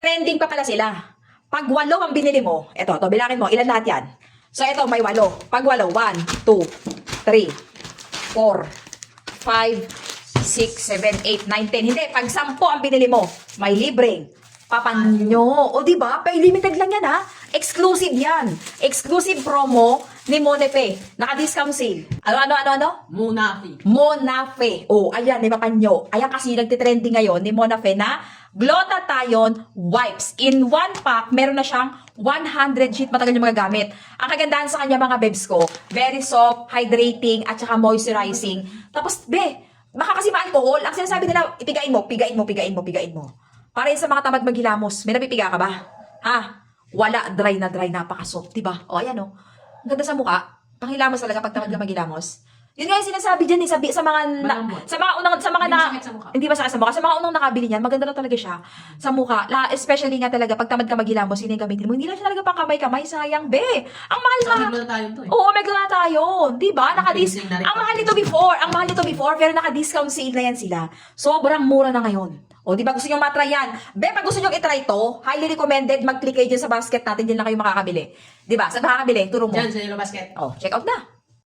Trending pa pala sila. Pag 8 ang binili mo, eto, bilangin mo, ilan lahat yan? So, eto, may 8. Pag 8, 1, 2, 3, 4, 5, 6, 7, 8, 9, 10. Hindi, pag 10 ang binili mo, may libreng papanyo. O, diba? Pay limited lang yan, ha? Exclusive yan. Exclusive promo ni Monefe. Naka-discount sale. Ano? Munafi. Monafe. Oh, ayan, di ba panyo? Ayan kasi nagtitrending ngayon ni Monafe na glutathione wipes. In one pack, meron na siyang 100 sheet. Matagal yung magagamit. Ang kagandahan sa kanya mga bebs ko, very soft, hydrating, at saka moisturizing. Tapos, baka kasi ma-alcohol. Ang sinasabi nila, ipigain mo. Para yun sa mga tamad maghilamos. May napipiga ka ba? Ha? Wala, dry na, napaka-soft, diba? O, ayan o. Ang ganda sa mukha. Panghilamos talaga pag tamad ka maghilamos. Yun nga yung sinasabi dyan sa mga hindi ba sa mukha? Sa mga unang nakabili niyan, maganda na talaga siya sa mukha. Especially nga talaga pag tamad ka maghilamos, yun yung gamitin mo. Hindi lang siya talaga pang kamay-kamay, sayang, Ang mahal Sa may tayo to eh. Oo, may glutathione, di ba? Ang mahal nito before, pero naka-discount sale na yan sila. Sobrang mura na ngayon. O, di ba gusto nyo matry yan? Pag gusto nyo itry to, highly recommended, mag-click kayo dyan sa basket natin, dyan lang kayo makakabili. Di ba? Saan makakabili? Turo mo. Diyan sa Yellow Basket. Oh, check out na.